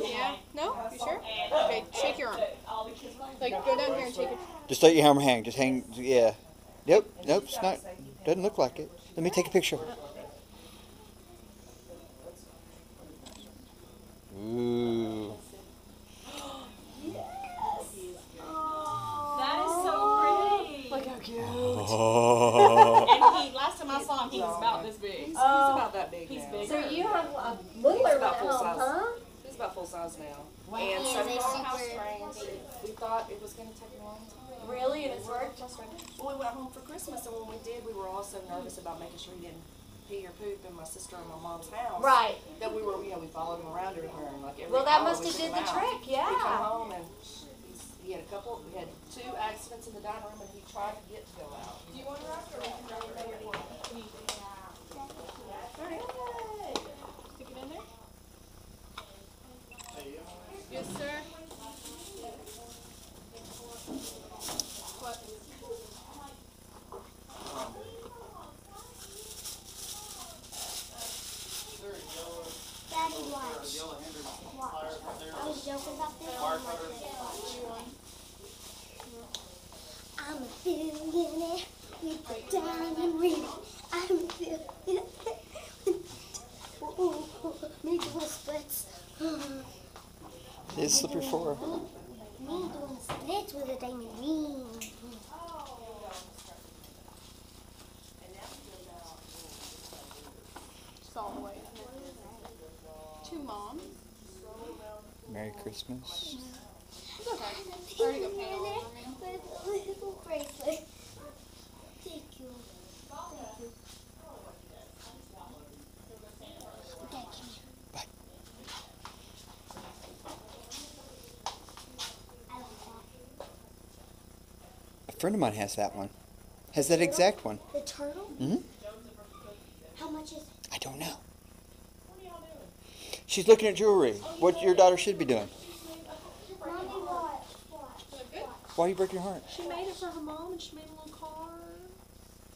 Yeah? No? You sure? Okay, shake your arm. Like, go down here and take it. Just let your arm hang. Just hang. Yeah. Nope. Nope. It's not. Doesn't look like it. Let me take a picture. Ooh. That is so pretty. Look how cute. Oh. And last time I saw him, he was about this big. He's about that big He's now. big. So you have a littler about at full home, size. huh? He's about full size now. Wow. And so they how super strange. We thought it was going to take a long time. Really? And it's worked? Well, we went home for Christmas, and when we did, we were also nervous about making sure he didn't pee or poop in my sister and my mom's house. Right. That we were, we followed him around everywhere, and like every Well, that hour must we have took did him the out. trick, yeah. We come home, and we had 2 accidents in the dining room, and he tried to get to go out. Do you want to wrap it or we can wrap it right here? Stick it in there? Yes, sir. What? Daddy, watch. Watch. I was joking about this. I'm a billionaire with a diamond ring. I'm a billionaire. Me doing splits. It's slippery floor. Me doing splits with a diamond ring. It's all the way. To Mom. Merry Christmas. It's okay. I already got paint all over me. With a little bracelet. Thank you. Thank you. Okay, come here. Bye. I like that. A friend of mine has that one. Has that exact one. The turtle? Mm-hmm. How much is it? I don't know. She's looking at jewelry. What your daughter should be doing. Mommy, watch. Why you break your heart? She made it for her mom and she made a little card.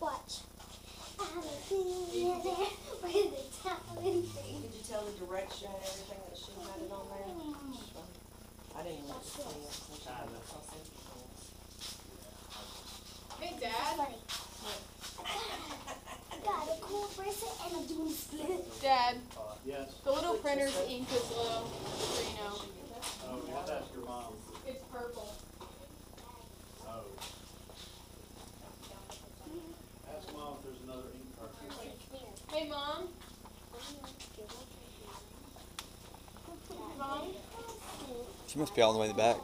Watch. I'm a billionaire with a diamond ring. Did you tell the direction and everything that she had it on there? I didn't even see it. Hey, Dad. Funny. I got a cool bracelet and I'm doing split. Dad, Yes. the little printer's ink is low, just so you know. Oh, you have to ask your mom. It's purple. Oh. Ask mom if there's another ink cartridge. Hey, Mom. Mom? She must be all the way in the back.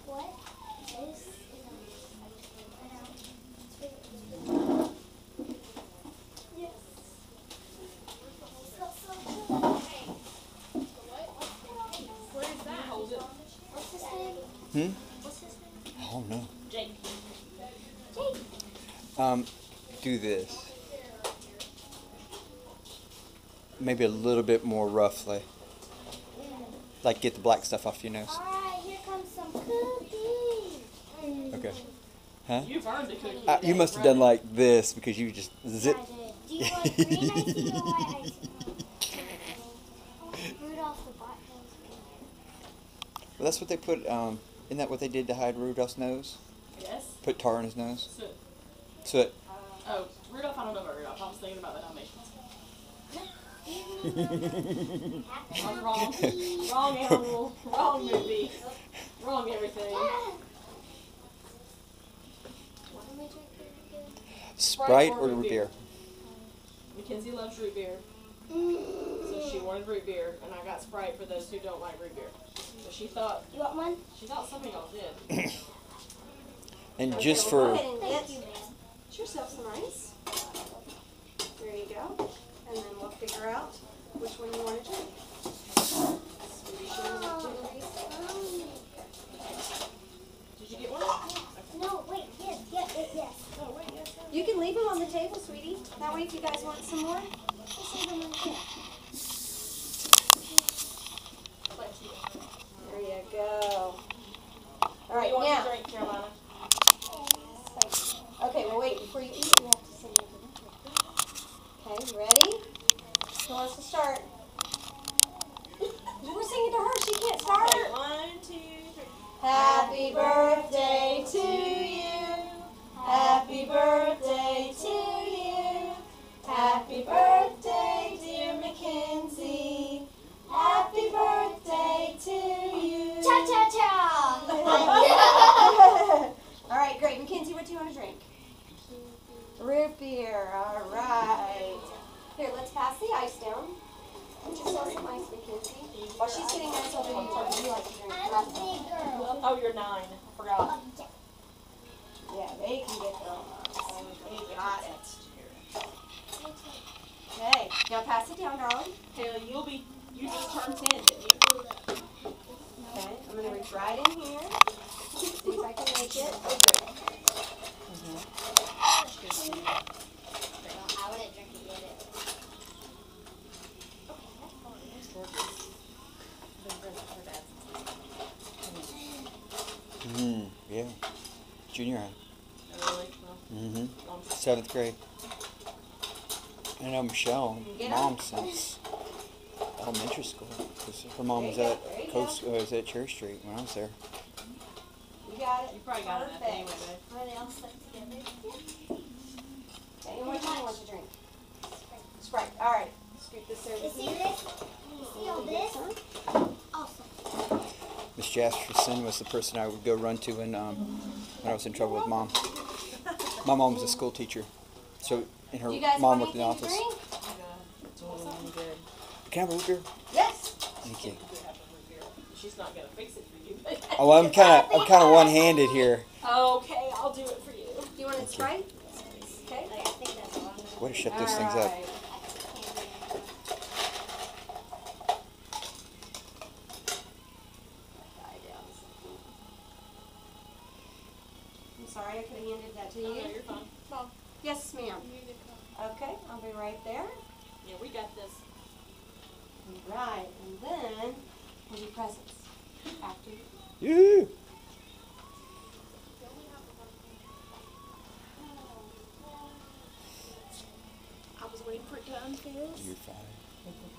What? This Yes. So cool. Where is that? Hold it. What's his name? What's his name? I don't know. Jake. Do this. Maybe a little bit more roughly. Like get the black stuff off your nose. Alright, here comes some cookies. Okay. Huh? You've earned a cookie. You must have done like this because you just zip. I did. Do you want green icing or white icing? Rudolph the Black-Nosed Well, that's what they put. Isn't that what they did to hide Rudolph's nose? Yes. Put tar in his nose. Soot. Soot. Oh, Rudolph, I don't know about Rudolph. I was thinking about the Dalmatians. I'm wrong. Wrong animal. Wrong movie. Wrong everything. What am I drinking again? Sprite or root beer? Mackenzie loves root beer, so she wanted root beer, and I got Sprite for those who don't like root beer. So she thought You want one? some of y'all did. And just for Thank you. Get yourself some ice. There you go. And then we'll figure out which one you want to drink. Sweetie, she doesn't do it. Did you get one? No, wait, yes. Oh wait, yes. You can leave them on the table, sweetie. That way if you guys want some more. Let's leave them right there. There you go. All right, You want now. to drink, Carolina? Okay, well wait, before you eat, you have to say your drink. Okay, you ready? Who wants to start? We're singing to her. She can't start. Okay, 1, 2, 3. Happy birthday to you. Happy birthday to you. Happy birthday, dear Mackenzie. Happy birthday to you. Cha-cha-cha! All right, great. Mackenzie, what do you want to drink? Root beer. All right. Here, let's pass the ice down. Get yourself some ice, Mackenzie. While she's getting ice over here, what do you like to drink? I'm a big girl. Oh, you're 9. I forgot. Yeah, they can get their own ice. They got it. Okay, now pass it down, darling. Taylor, you just turned 10, didn't you? Okay, I'm gonna reach right in here. See if I can make it. I wouldn't drink it yet. Yeah. Junior high. Really? Well, Mm-hmm. 7th grade. I know Michelle, Get mom up. since elementary school. 'Cause her mom was at was at Cherry Street when I was there. You got it. you probably got it Perfect. anyway, babe. Are they all stuck together? Okay, and what do you want to drink? Sprite. All right. Scoop this over You see here. this? You see all this? Awesome. Miss Jasperson was the person I would go run to when I was in trouble with mom. My mom was a school teacher, so and her You guys mom want worked in the anything to office. Something good. Can I have a root beer? Yes. Thank you. She's not gonna fix it for you. But Oh, well, I'm kind of one-handed here. okay, I'll do it for you. You want it Sprite? Okay. I think that's all I'm gonna Way to shut those things up. Alright. I'm sorry, I could have handed that to Oh, no, you. you're fine. Yes, ma'am. Okay, I'll be right there. Yeah, we got this. Right, and then we'll do presents after you. Yoo-hoo. I was waiting for it to unfizz. You're fine. Thank you.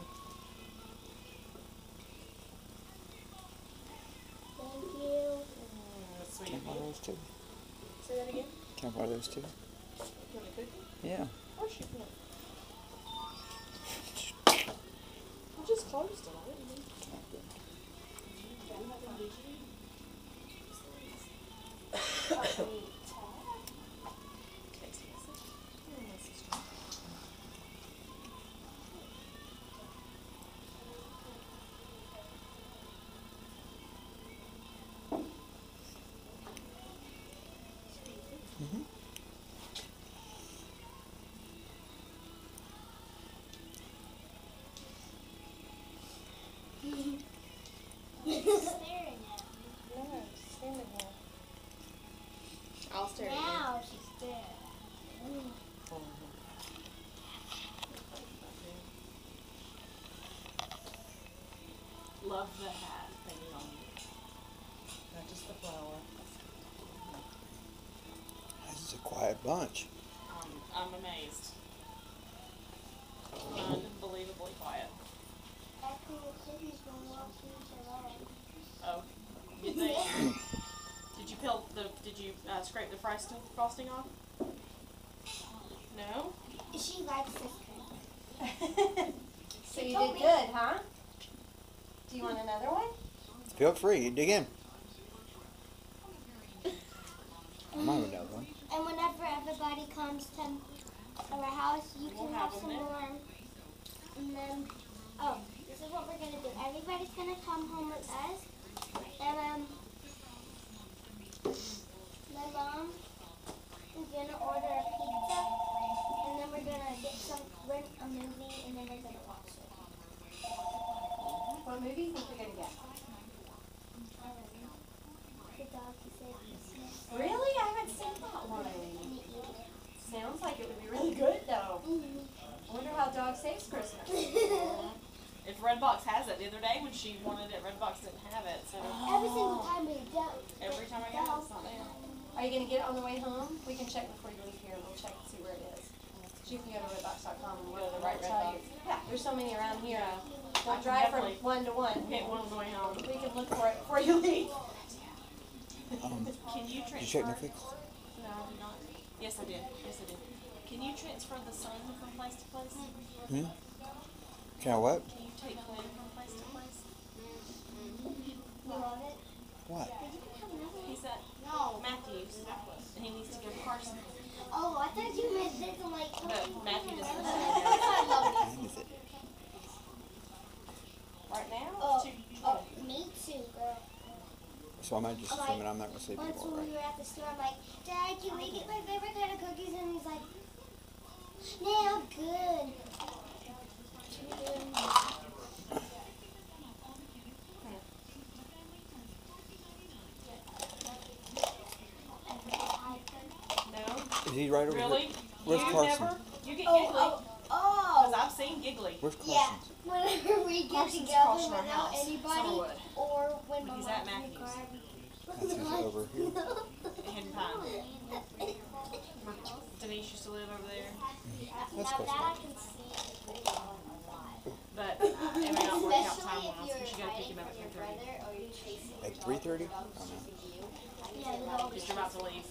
Sweet. Can I borrow those too? Say that again. Can I borrow those too? You want a cookie? Yeah. Of course you can. I just closed it. I didn't mean to. Text message. Oh, my sister. Staring at I'll stare me. at you. Now she's staring at me. Love the hat hanging on you. Not just the flower. This is a quiet bunch. I'm amazed. Unbelievably quiet. That cool kitty's gonna walk into life. Oh, you think? Did you scrape the frosting off? No? She likes this cream. So you did good, huh? Do you want another one? Feel free. You dig in. I might have another one. And whenever everybody comes to our house, you We'll can have have them some there. more. And then, this is what we're gonna do. Everybody's gonna come home with us, and my mom is gonna order a pizza, and then we're gonna rent a movie, and then we're gonna watch it. What movie do you think we're gonna get? The dog who saved Christmas. Really? I haven't seen that one. Sounds like it would be really good, though. I wonder how Dog Saves Christmas. If Redbox has it, the other day when she wanted it, Redbox didn't have it. So Every single time we go. every time I go, it's not there. Are you gonna get it on the way home? We can check before you leave here. We'll check and see where it is. You can go to redbox.com and Go to the right Red tell you. Box. Yeah, there's so many around here. I We'll can drive from definitely one to one. Hit one on the way home. We can look for it before you leave. Can you Did you check transfer? Netflix? No, not. Yes, I did. Yes, I did. Can you transfer the sun from place to place? Hmm? Can I what? Can you take Glenn from place to place? You love it? What? Did you become another one? He's at No. Matthews, and he needs to go to Carson. Oh, I thought you meant this. I'm like, But Matthew doesn't I understand. love it. When is it? Right now, Oh, it's oh, me too, girl. So I might just assume that I'm not going to sleep Once anymore, when we right? were at the store, I'm like, Dad, can we get my favorite kind of cookies? And he's like, yeah, I'm good. no. Is he right over Really? here? Where's you Carson? never? You get Oh, giggly. oh, Because oh. I've seen giggly. Where's Carson? Yeah, whenever we get Carson's together across from our without house, anybody, Summerwood. or when my He's mom's at in the Matthew's. car. Matthew's over here. Hidden Pine. Where Denise used to live over there. That's Now close that I enough. can see a lot. But it may not work out Especially time-wise, if because you you're gotta pick hiding him up from at your 3:30. brother or you're chasing At your 3:30? dog Oh, no. chasing you. Yeah, the dog Because you're about to leave.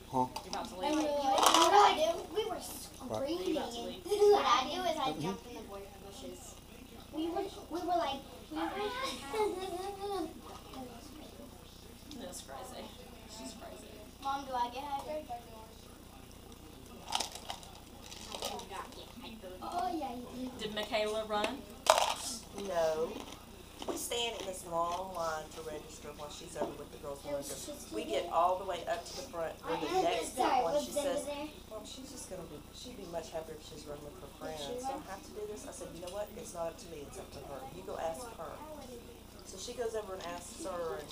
Huh? You're about to And leave. we were like, you know what I do? We were You're screaming. about to leave. What I do is I jump in the bushes. We were like, That's crazy. She's crazy. Mom, do I get hyper? Oh yeah, you do. Did Michaela run? No. We stand in this long line to register while she's over with the girls in register. We get all the way up to the front where the next Sorry, one, what's she under says, there? well, she's just gonna be, she'd be much happier if she's running with her friends. So I have to do this. I said, you know what? It's not up to me, it's up to her. You go ask her. So she goes over and asks her and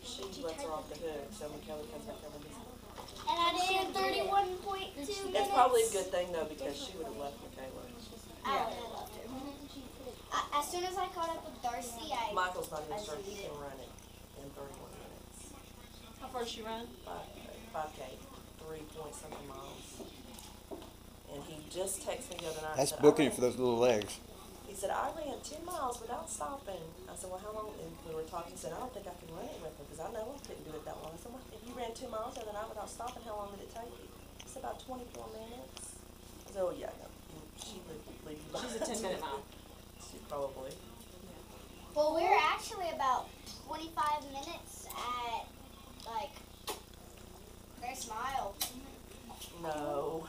she lets her off the hook. So Michaela comes back over and says, And I did 31.2 minutes. it's probably a good thing though because she would have left Michaela. I would have loved it. As soon as I caught up with Darcy, Michael's not even sure he can run it in 31 minutes. How far did she run? 5K, 3-point-something miles. And he just texted me the other night. That's and said, booking I it for those little legs. He said, I ran 10 miles without stopping. I said, well, how long? And we were talking. He said, I don't think I can run it with him because I know I couldn't do it that long. I said, well, if you ran 2 miles the other night without stopping, how long did it take you? He said, about 24 minutes. I said, oh, yeah, no. She would leave you by She's a 10-minute mile. She probably. well, we were actually about 25 minutes at, like, Grace Mile. No.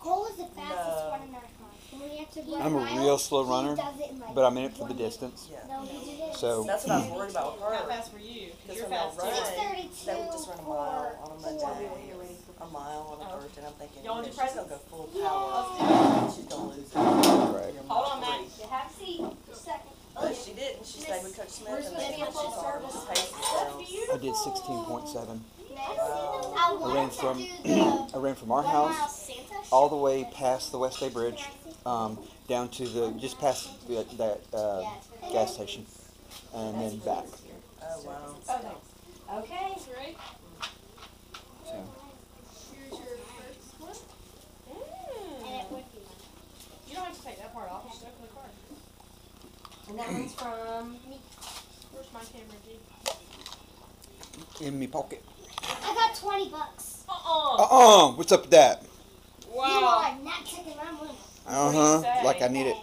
Cole is the fastest No. one in our car. We have to run I'm a miles. real slow He runner, does it in, like, but I'm in it for the 1 minute. distance. Yeah. No, he did it. So That's what I was worried about with How her. fast were you? Because You're when fast they'll too. run, 6:32 they would just run a mile on a Monday, for- a mile on a Oh. Thursday, and I'm thinking, Y'all want she's to do gonna go full Yeah. power, she's gonna lose it. Right. Hold on, Matt. You have a seat. Just a second. But she didn't, she stayed with Coach Smith, Where's and the they video she's full on service? the pace themselves. I did 16.7. I ran wanted to from- do the I ran from our 1 mile house Santa all the way past the West Bay Bridge, down to the just past that gas station, and then back. Oh, wow. Okay. Right? So Here's your first one. and it would be. You don't have to take that part off. Just open the card. And that one's from Where's my camera, G? in me pocket. I got $20. What's up with that? You Wow. are not taking my money. say? Like I need it.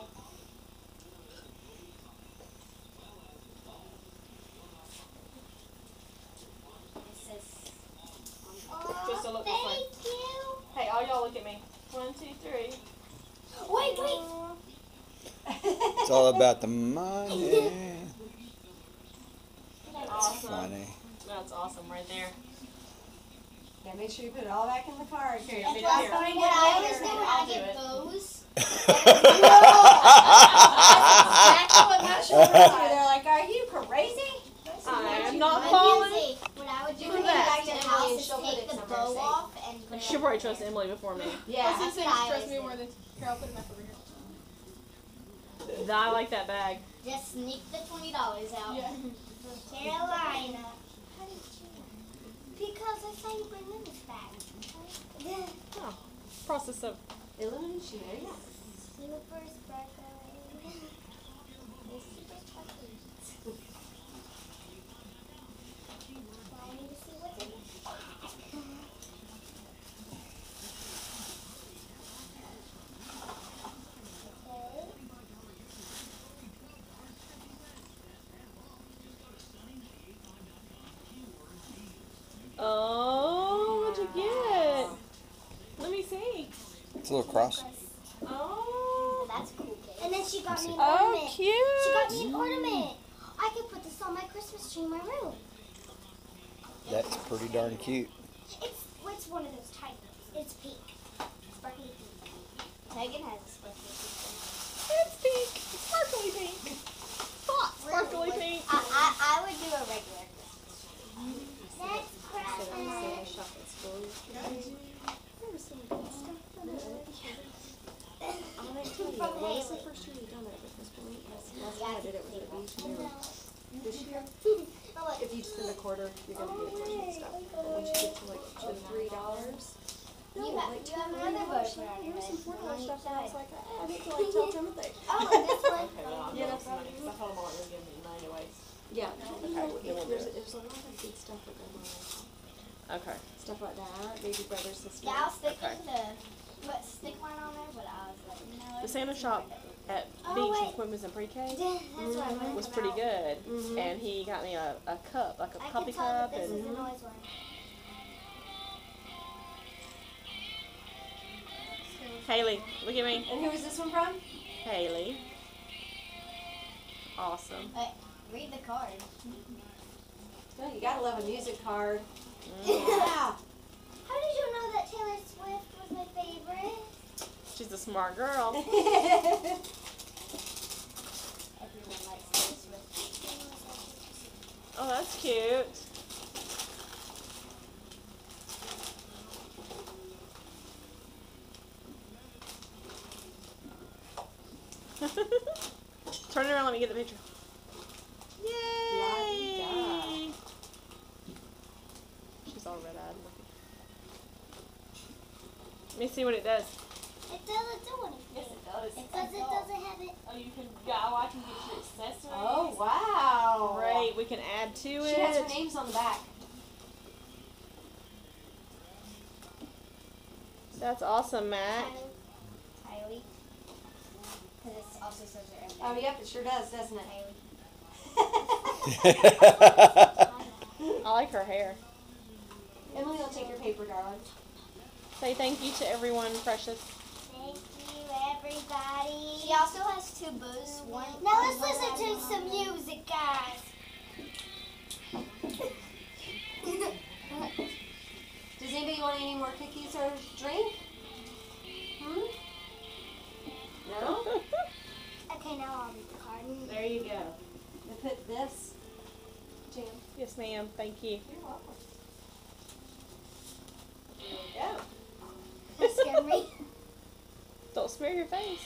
Just to look this way. Thank you. Hey, all y'all look at me. 1, 2, 3. Wait. It's all about the money. Awesome. Funny. That's awesome right there. Yeah, make sure you put it all back in the card. Here, If me I too. find What it I later, always do when I'll I do get it. those. Exactly what my children do. They're like, are you crazy? I am not falling. Mackenzie, what I would do You when can I go get back to back the to house Emily and is she'll put take it the somewhere bow safe. off and put it She'll probably trust Emily before me. I was Yeah. gonna say, That's just trust what I me always more than Carol. Put it back over here. I like that bag. just sneak the $20 out. Yeah. Carolina. Because I saw you bring in this bag. Process of Illumination, there you go. Super sparkly. It's super sparkly. Now I need to see what's in it. Okay. Oh, what'd you get? Let me see. It's a little cross. Oh, That's cool. And then she got me an oh, ornament. She got cute. me an ornament. I could put this on my Christmas tree in my room. That's pretty darn cute. It's one of those tiny ones. It's pink. Sparkly pink. Megan has a sparkly pink. It's pink. Sparkly pink. Hot sparkly pink. I would do a regular Christmas tree. Next present. Shop at school. There was some good stuff in it. I'm gonna tell you, when was the first year you done it with Miss Bonnie? Last time I did it was at the beach and they were, this year, if you spend a quarter, you're gonna get a ton of stuff. But once you get to like the $3, no, You have- like you have $2 another dollars. boyfriend on There was some your $4 list. stuff and I was like, I need to like tell Timothy. Oh, this one. Okay, well, I'll Yeah, go that's for mine, 'cause I told them I wasn't gonna give them mine anyways. Yeah, Okay, then we'll do there's it. a lot of good stuff with them. Okay. Stuff like that, baby brothers, sisters. Yeah, I was thinking Okay. to put stick one on there, but I was like, no. The Santa shop at Oh, Beach wait. and Quimmas and Pre-K That's what I wanted was to pretty come out. good. And he got me a cup, like a I coffee can tell that cup. this And is a noise one. Haley, look at me. And who is this one from? Haley. Awesome. Read the card. Oh, you gotta love a music card. Yeah. How did you know that Taylor Swift was my favorite? She's a smart girl. Everyone likes Taylor Swift. Oh, that's cute. Turn it around, let me get the picture. Yay! La-di-da. She's all red-eyed. Let me see what it does. It doesn't do anything. Yes, it does. It doesn't have it. Oh, you can go. I can get your accessories. Oh, wow. Great. We can add to it. She has her names on the back. That's awesome, Matt. Kylie. Because it also says her name. Oh, yep, it sure does, doesn't it? I like her hair. Emily will take your paper, darling. Say thank you to everyone, precious. Thank you, everybody. She also has two bows. Now let's listen to some music, guys. Does anybody want any more cookies or drink? Hmm? No? Okay, now I'll read the card. There you go. And put this, Jam. Yes, ma'am. Thank you. You're welcome. There we go. That scared me. Don't smear your face.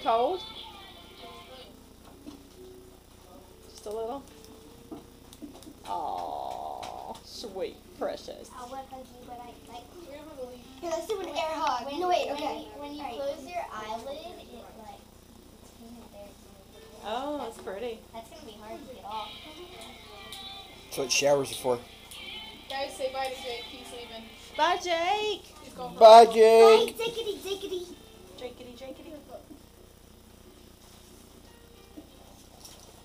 Cold? Just a little? Aw, sweet, precious. I would hug you, but I like. Here, let's do an air hug. No, wait, okay. When you close your eyelid, it like. It's painted there. Oh, that's pretty. That's gonna be hard to get off. That's what showers are for. Guys, say bye to Jake. He's leaving. Bye, Jake. He's going for Bye, Bye, Jake. dickety, dickety. Jakety, jakety.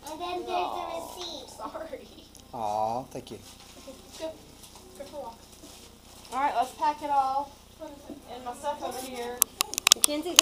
And then there's a receipt. Sorry. Aw, thank you. Let's go. Go for a walk. All right, let's pack it all. And my stuff over here. Mackenzie,